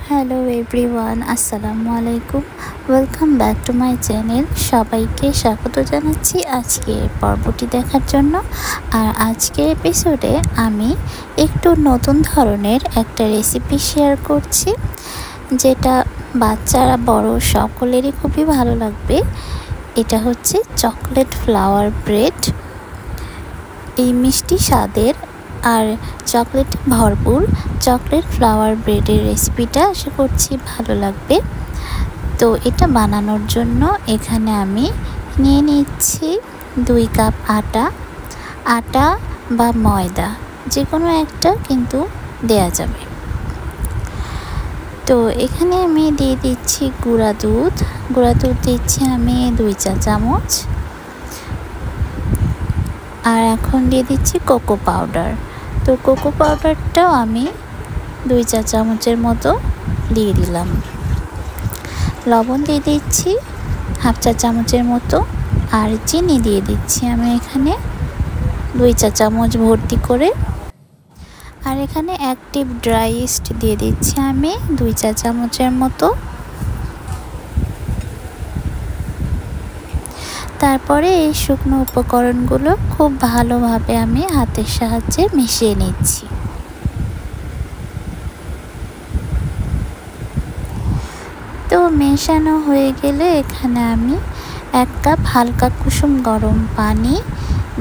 Hello everyone, আসসালামু আলাইকুম। Welcome back to my channel. সবাইকে স্বাগত জানাচ্ছি আজকের পর্বটি দেখার জন্য। আর আজকের এপিসোডে আমি একটু নতুন ধরনের একটা রেসিপি শেয়ার করছি, যেটা বাচ্চারা বড় সকলেরই খুবই ভালো লাগবে। এটা হচ্ছে চকলেট ফ্লাওয়ার ব্রেড। এই মিষ্টি স্বাদের আর চকলেটে ভরপুর চকলেট ফ্লাওয়ার ব্রেডের রেসিপিটা আশা করছি ভালো লাগবে। তো এটা বানানোর জন্য এখানে আমি নিয়ে নিচ্ছি 2 কাপ আটা বা ময়দা, যে কোনো একটা কিন্তু দেয়া যাবে। তো এখানে আমি দিয়ে দিচ্ছি গুঁড়া দুধ দিচ্ছি আমি 2 চা চামচ। আর এখন দিয়ে দিচ্ছি কোকো পাউডার। তো কোকো পাউডারটাও আমি 2 চা চামচের মতো দিয়ে দিলাম। লবণ দিয়ে দিচ্ছি 1/2 চা চামচের মতো। আর চিনি দিয়ে দিচ্ছি আমি এখানে 2 চা চামচ ভর্তি করে। আর এখানে অ্যাক্টিভ ড্রাই ইস্ট দিয়ে দিচ্ছি আমি 2 চা চামচের মতো। তারপরে এই শুকনো উপকরণগুলো খুব ভালোভাবে আমি হাতের সাহায্যে মিশিয়ে নিচ্ছি। তো মেশানো হয়ে গেলে এখানে আমি 1 কাপ হালকা কুসুম গরম পানি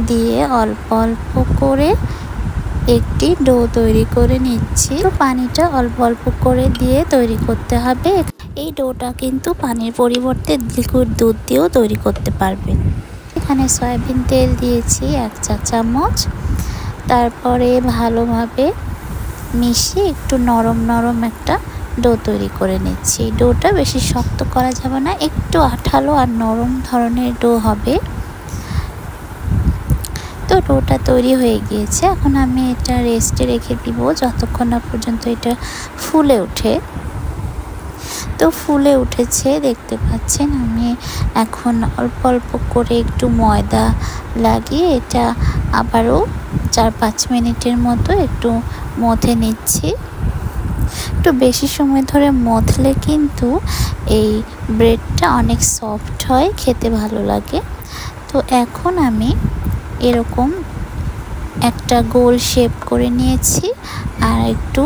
দিয়ে অল্প অল্প করে একটি ডো তৈরি করে নিচ্ছি। তো পানিটা অল্প অল্প করে দিয়ে তৈরি করতে হবে। এই ডোটা কিন্তু পানির পরিবর্তে লিকুইড দুধ দিয়েও তৈরি করতে পারবেন। এখানে সয়াবিন তেল দিয়েছি 1 চা চামচ। তারপরে ভালোভাবে মিশিয়ে একটু নরম একটা ডো তৈরি করে নিচ্ছি। ডোটা বেশি শক্ত করা যাবে না, একটু আঠালো আর নরম ধরনের ডো হবে। তো ডোটা তৈরি হয়ে গিয়েছে। এখন আমি এটা রেস্টে রেখে দিব যতক্ষণ না পর্যন্ত এটা ফুলে ওঠে। তো ফুলে উঠেছে, দেখতে পাচ্ছেন। আমি এখন অল্প অল্প করে একটু ময়দা লাগিয়ে এটা আবারও 4-5 মিনিটের মতো একটু মথে নিচ্ছি। একটু বেশি সময় ধরে মথলে কিন্তু এই ব্রেডটা অনেক সফট হয়, খেতে ভালো লাগে। তো এখন আমি এরকম একটা গোল শেপ করে নিয়েছি আর একটু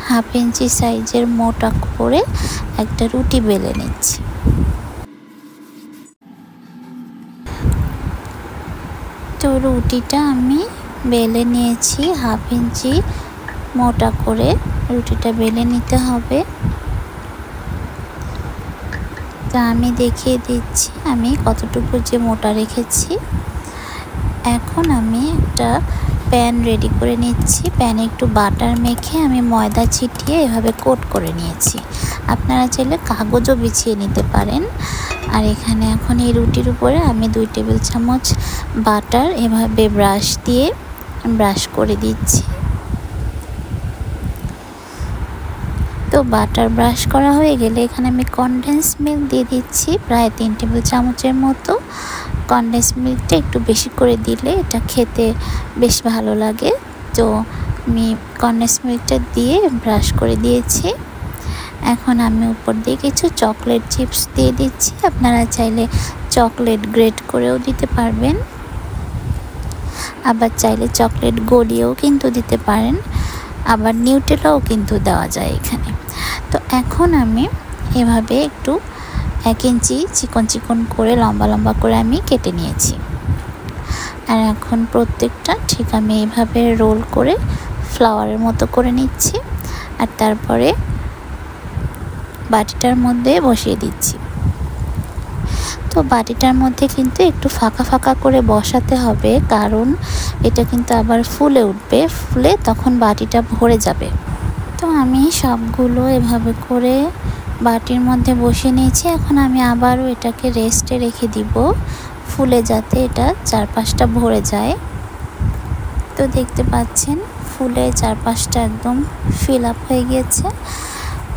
1/2 ইঞ্চি সাইজের মোটা করে একটা রুটি বেলে নিচ্ছি। তো রুটিটা আমি বেলে নিয়েছি, 1/2 ইঞ্চি মোটা করে রুটিটা বেলে নিতে হবে। তা আমি দেখিয়ে দিচ্ছি আমি কতটুকু যে মোটা রেখেছি। এখন আমি একটা প্যান রেডি করে নিচ্ছি। প্যানে একটু বাটার মেখে আমি ময়দা ছিটিয়ে এভাবে কোট করে নিয়েছি। আপনারা চাইলে কাগজও বিছিয়ে নিতে পারেন। আর এখানে এখন এই রুটির উপরে আমি 2 টেবিল চামচ বাটার এভাবে ব্রাশ দিয়ে ব্রাশ করে দিচ্ছি। তো বাটার ব্রাশ করা হয়ে গেলে এখানে আমি কনডেন্স মিল্ক দিয়ে দিচ্ছি প্রায় 3 টেবিল চামচের মতো। কনডেন্স মিল্কটা একটু বেশি করে দিলে এটা খেতে বেশ ভালো লাগে। তো আমি কনডেন্স মিল্কটা দিয়ে ব্রাশ করে দিয়েছি। এখন আমি উপর দিয়ে কিছু চকলেট চিপস দিয়ে দিচ্ছি। আপনারা চাইলে চকলেট গ্রেট করেও দিতে পারবেন, আবার চাইলে চকলেট গলিয়েও কিন্তু দিতে পারেন, আবার নিউটেলাও কিন্তু দেওয়া যায় এখানে। তো এখন আমি এভাবে একটু 1 ইঞ্চি চিকন করে লম্বা করে আমি কেটে নিয়েছি। আর এখন প্রত্যেকটা ঠিক আমি এইভাবে রোল করে ফ্লাওয়ারের মতো করে নিচ্ছি। আর তারপরে বাটিটার মধ্যে বসিয়ে দিচ্ছি। তো বাটিটার মধ্যে কিন্তু একটু ফাঁকা করে বসাতে হবে, কারণ এটা কিন্তু আবার ফুলে উঠবে। ফুলে তখন বাটিটা ভরে যাবে। তো আমি সবগুলো এভাবে করে বাটির মধ্যে বসিয়ে নিয়েছি। এখন আমি আবারও এটাকে রেস্টে রেখে দিব ফুলে, যাতে এটা চারপাশটা ভরে যায়। তো দেখতে পাচ্ছেন ফুলে চারপাশটা একদম ফিল আপ হয়ে গিয়েছে,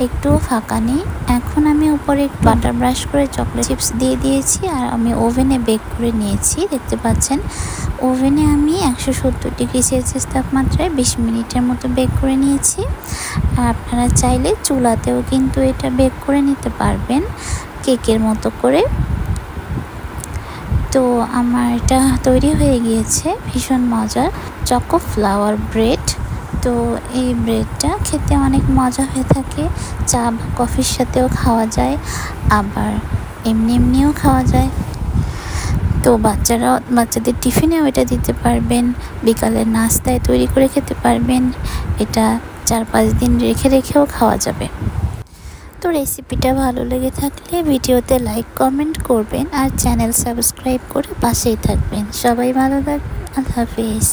একটু ফাঁকা নেই। এখন আমি উপরে একটু বাটার ব্রাশ করে চকলেট চিপস দিয়ে দিয়েছি। আর আমি ওভেনে বেক করে নিয়েছি। দেখতে পাচ্ছেন ওভেনে আমি 170 ডিগ্রি সেলসিয়াস তাপমাত্রায় 20 মিনিটের মতো বেক করে নিয়েছি। আর আপনারা চাইলে চুলাতেও কিন্তু এটা বেক করে নিতে পারবেন কেকের মতো করে। তো আমার এটা তৈরি হয়ে গিয়েছে, ভীষণ মজার চকো ফ্লাওয়ার ব্রেড। তো এই ব্রেডটা খেতে অনেক মজা হয়ে থাকে, চা বা কফির সাথেও খাওয়া যায়, আবার এমনিও খাওয়া যায়। তো বাচ্চাদের টিফিনেও এটা দিতে পারবেন, বিকালের নাস্তায় তৈরি করে খেতে পারবেন। এটা 4-5 দিন রেখেও খাওয়া যাবে। তো রেসিপিটা ভালো লেগে থাকলে ভিডিওতে লাইক কমেন্ট করবেন আর চ্যানেল সাবস্ক্রাইব করে পাশেই থাকবেন। সবাই ভালো থাকবেন। আল্লাহ হাফেজ।